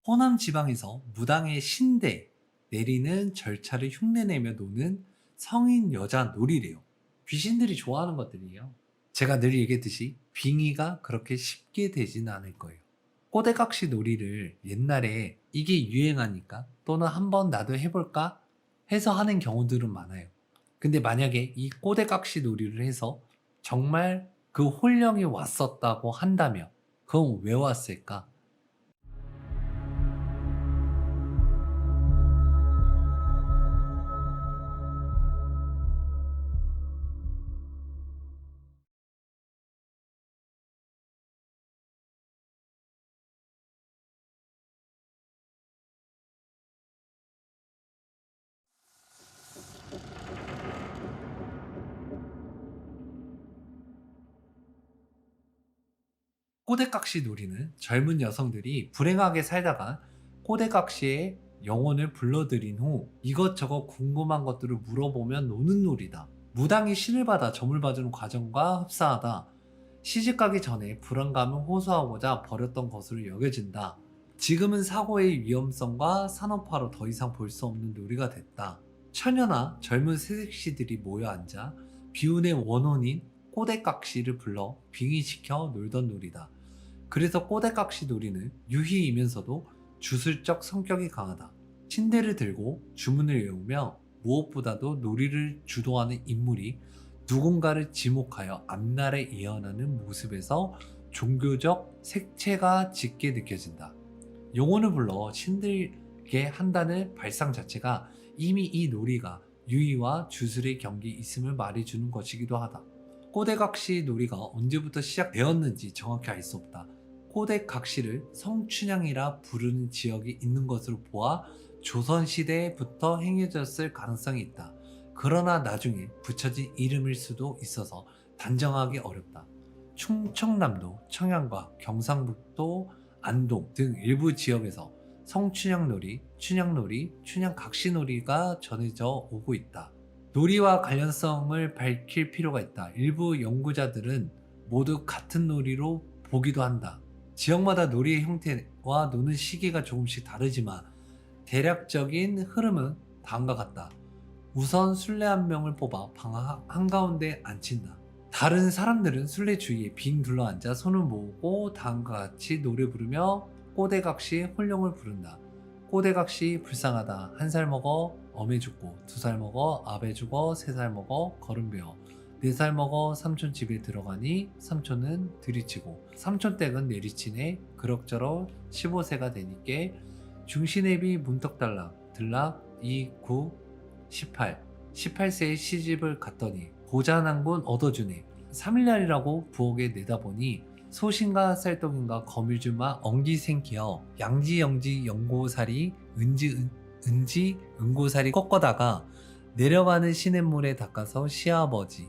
호남 지방에서 무당의 신대 내리는 절차를 흉내내며 노는 성인 여자 놀이래요. 귀신들이 좋아하는 것들이에요. 제가 늘 얘기했듯이 빙의가 그렇게 쉽게 되진 않을 거예요. 꼬대각시 놀이를 옛날에 이게 유행하니까 또는 한번 나도 해볼까 해서 하는 경우들은 많아요. 근데 만약에 이 꼬대각시 놀이를 해서 정말 그 혼령이 왔었다고 한다면 그건 왜 왔을까? 꼬대각시 놀이는 젊은 여성들이 불행하게 살다가 꼬대각시의 영혼을 불러들인 후 이것저것 궁금한 것들을 물어보면 노는 놀이다. 무당이 신을 받아 점을 봐주는 과정과 흡사하다. 시집가기 전에 불안감을 호소하고자 버렸던 것으로 여겨진다. 지금은 사고의 위험성과 산업화로 더 이상 볼 수 없는 놀이가 됐다. 처녀나 젊은 새색시들이 모여 앉아 비운의 원혼인 꼬대각시를 불러 빙의시켜 놀던 놀이다. 그래서 꼬대각시 놀이는 유희이면서도 주술적 성격이 강하다. 신대를 들고 주문을 외우며 무엇보다도 놀이를 주도하는 인물이 누군가를 지목하여 앞날에 예언하는 모습에서 종교적 색채가 짙게 느껴진다. 용혼을 불러 신들게 한다는 발상 자체가 이미 이 놀이가 유희와 주술의 경계에 있음을 말해주는 것이기도 하다. 꼬대각시 놀이가 언제부터 시작되었는지 정확히 알 수 없다. 꼬대각시를 성춘향이라 부르는 지역이 있는 것으로 보아 조선시대부터 행해졌을 가능성이 있다. 그러나 나중에 붙여진 이름일 수도 있어서 단정하기 어렵다. 충청남도, 청양과 경상북도, 안동 등 일부 지역에서 성춘향놀이, 춘향놀이, 춘향각시놀이가 전해져 오고 있다. 놀이와 관련성을 밝힐 필요가 있다. 일부 연구자들은 모두 같은 놀이로 보기도 한다. 지역마다 놀이의 형태와 노는 시기가 조금씩 다르지만 대략적인 흐름은 다음과 같다. 우선 술래 한 명을 뽑아 방 한가운데 앉힌다. 다른 사람들은 술래 주위에 빙 둘러앉아 손을 모으고 다음과 같이 노래 부르며 꼬대각시 홀령을 부른다. 꼬대각시 불쌍하다. 1살 먹어 엄해 죽고 2살 먹어 아베 죽어 3살 먹어 걸음 배워 4살 먹어 삼촌 집에 들어가니 삼촌은 들이치고 삼촌 댁은 내리치네 그럭저럭 15세가 되니께 중시내비 문턱달락 들락 2, 9, 18 18세에 시집을 갔더니 고자난군 얻어주네 3일날이라고 부엌에 내다보니 소신가 쌀떡인가 거밀주마 엉기생기어 양지영지 연고사리 은지 은고사리 꺾어다가 내려가는 시냇물에 닦아서 시아버지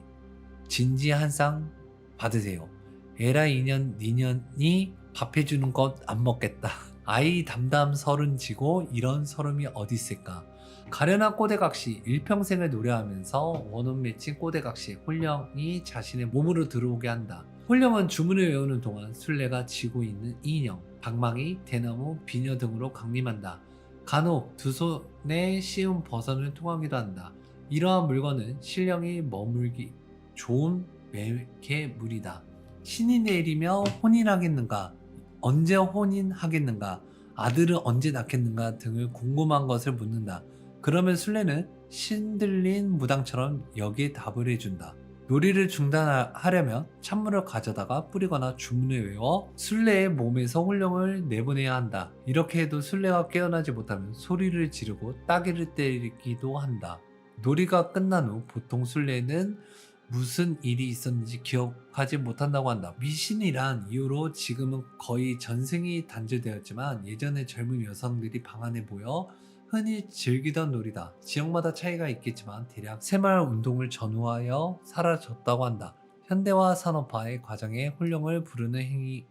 진지 한 쌍 받으세요. 에라 이년 니년이 밥 해주는 것 안 먹겠다. 아이 담담 서른 지고 이런 서름이 어디 있을까. 가련한 꼬대각시 일평생을 노래하면서 원혼 맺힌 꼬대각시 홀령이 자신의 몸으로 들어오게 한다. 홀령은 주문을 외우는 동안 술래가 지고 있는 인형, 방망이, 대나무, 비녀 등으로 강림한다. 간혹 두 손에 씌운 버선을 통하기도 한다. 이러한 물건은 신령이 머물기 좋은 매개물이다. 신이 내리며 혼인하겠는가, 언제 혼인하겠는가, 아들은 언제 낳겠는가 등을 궁금한 것을 묻는다. 그러면 술래는 신들린 무당처럼 여기에 답을 해준다. 놀이를 중단하려면 찬물을 가져다가 뿌리거나 주문을 외워 술래의 몸에서 혼령을 내보내야 한다. 이렇게 해도 술래가 깨어나지 못하면 소리를 지르고 따귀를 때리기도 한다. 놀이가 끝난 후 보통 술래는 무슨 일이 있었는지 기억하지 못한다고 한다. 미신이란 이유로 지금은 거의 전생이 단절되었지만 예전에 젊은 여성들이 방 안에 모여 흔히 즐기던 놀이다. 지역마다 차이가 있겠지만 대략 새마을 운동을 전후하여 사라졌다고 한다. 현대화 산업화의 과정에 혼령을 부르는 행위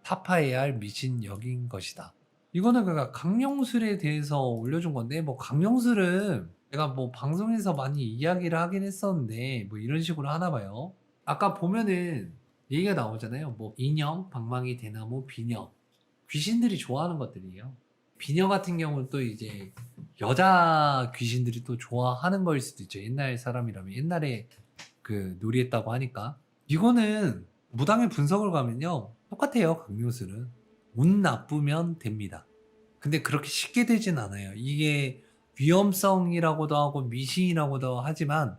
타파해야 할 미신역인 것이다. 이거는 그가 강령술에 대해서 올려준 건데 뭐 강령술은 내가 뭐 방송에서 많이 이야기를 하긴 했었는데 뭐 이런 식으로 하나 봐요. 아까 보면은 얘기가 나오잖아요. 뭐 인형, 방망이, 대나무, 비녀 귀신들이 좋아하는 것들이에요. 비녀 같은 경우는 또 이제 여자 귀신들이 또 좋아하는 거일 수도 있죠. 옛날 사람이라면 옛날에 그 놀이했다고 하니까. 이거는 무당의 분석을 가면요 똑같아요. 강요술은 운 나쁘면 됩니다. 근데 그렇게 쉽게 되진 않아요. 이게 위험성이라고도 하고 미신이라고도 하지만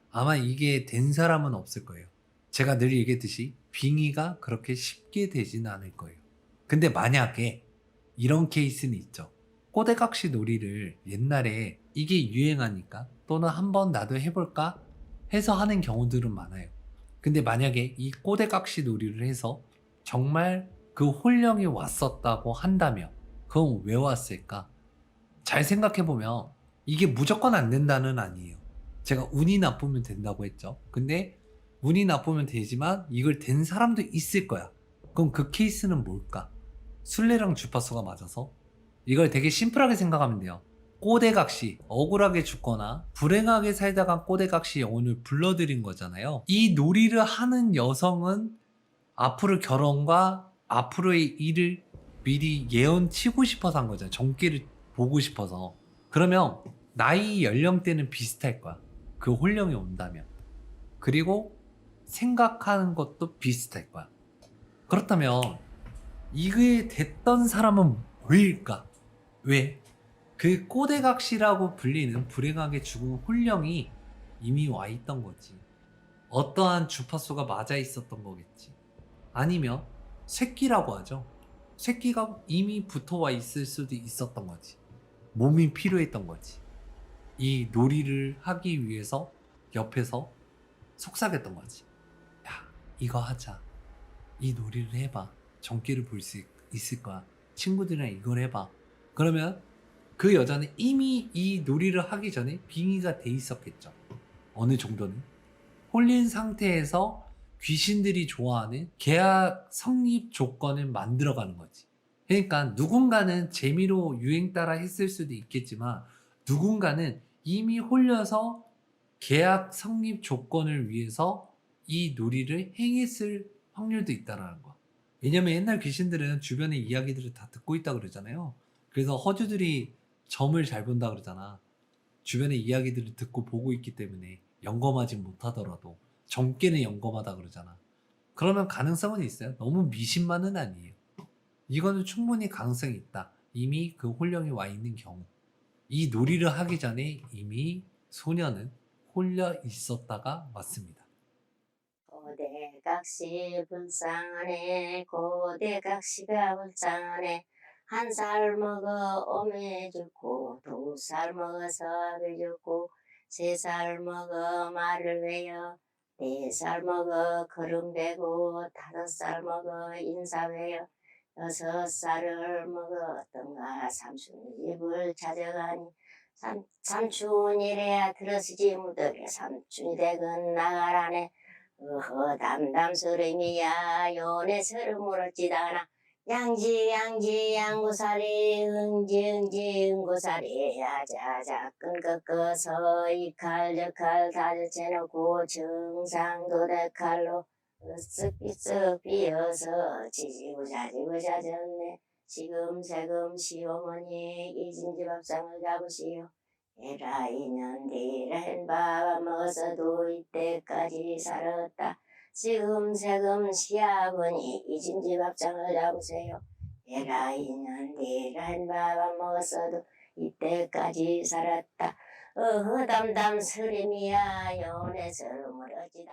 아마 이게 된 사람은 없을 거예요. 제가 늘 얘기했듯이 빙의가 그렇게 쉽게 되진 않을 거예요. 근데 만약에 이런 케이스는 있죠. 꼬대각시 놀이를 옛날에 이게 유행하니까 또는 한번 나도 해볼까 해서 하는 경우들은 많아요. 근데 만약에 이 꼬대각시 놀이를 해서 정말 그 혼령이 왔었다고 한다면 그건 왜 왔을까? 잘 생각해보면 이게 무조건 안 된다는 아니에요. 제가 운이 나쁘면 된다고 했죠. 근데 운이 나쁘면 되지만 이걸 된 사람도 있을 거야. 그럼 그 케이스는 뭘까? 순례랑 주파수가 맞아서 이걸 되게 심플하게 생각하면 돼요. 꼬대각시, 억울하게 죽거나 불행하게 살다가 꼬대각시 영혼을 불러들인 거잖아요. 이 놀이를 하는 여성은 앞으로 결혼과 앞으로의 일을 미리 예언치고 싶어서 한 거잖아요. 정기를 보고 싶어서. 그러면 나이 연령대는 비슷할 거야. 그 혼령이 온다면. 그리고 생각하는 것도 비슷할 거야. 그렇다면 이게 됐던 사람은 왜일까? 왜? 그 꼬대각시라고 불리는 불행하게 죽은 혼령이 이미 와 있던 거지. 어떠한 주파수가 맞아 있었던 거겠지. 아니면 새끼라고 하죠. 새끼가 이미 붙어와 있을 수도 있었던 거지. 몸이 필요했던 거지. 이 놀이를 하기 위해서 옆에서 속삭였던 거지. 야, 이거 하자. 이 놀이를 해봐. 전기를 볼 수 있을 거야. 친구들이랑 이걸 해봐. 그러면 그 여자는 이미 이 놀이를 하기 전에 빙의가 돼 있었겠죠. 어느 정도는. 홀린 상태에서 귀신들이 좋아하는 계약 성립 조건을 만들어가는 거지. 그러니까 누군가는 재미로 유행 따라 했을 수도 있겠지만 누군가는 이미 홀려서 계약 성립 조건을 위해서 이 놀이를 행했을 확률도 있다라는 거야. 왜냐면 옛날 귀신들은 주변의 이야기들을 다 듣고 있다 그러잖아요. 그래서 허주들이 점을 잘 본다 그러잖아. 주변의 이야기들을 듣고 보고 있기 때문에 영검하지 못하더라도 점괘는 영검하다 그러잖아. 그러면 가능성은 있어요. 너무 미신만은 아니에요. 이거는 충분히 가능성이 있다. 이미 그 혼령이 와 있는 경우. 이 놀이를 하기 전에 이미 소녀는 홀려 있었다가 왔습니다. 고대각시 불쌍하네 고대각시가 불쌍하네 한 살 먹어 오메 죽고 두 살 먹어서 아들 죽고 세 살 먹어 말을 외여 네 살 먹어 거름되고 다섯 살 먹어 인사외여 여섯 살을 먹었던가 삼촌 집을 찾아가니 삼촌이래야 들어서지 못하게 삼촌이 되건 나가라네 어허 담담스름이야 연애스름 물었지다나 양지 양지 양고사리 응지 응지 응고사리 야자자 끈꺾어서 이 칼 저 칼 다 젖혀놓고 정상도대 칼로 으쓱비쓱 비어서 지지고 자지고 자졌네 지금 세금 시어머니 이진지 밥상을 잡으시오 에라 이년 뒤란 밥 먹어서도 이때까지 살았다. 지금 세금 시아버니 이진집 밥상을 잡으세요. 에라 이년 뒤란 밥 먹어서도 이때까지 살았다. 어허 담담 스림이야 연애 스름을 어찌다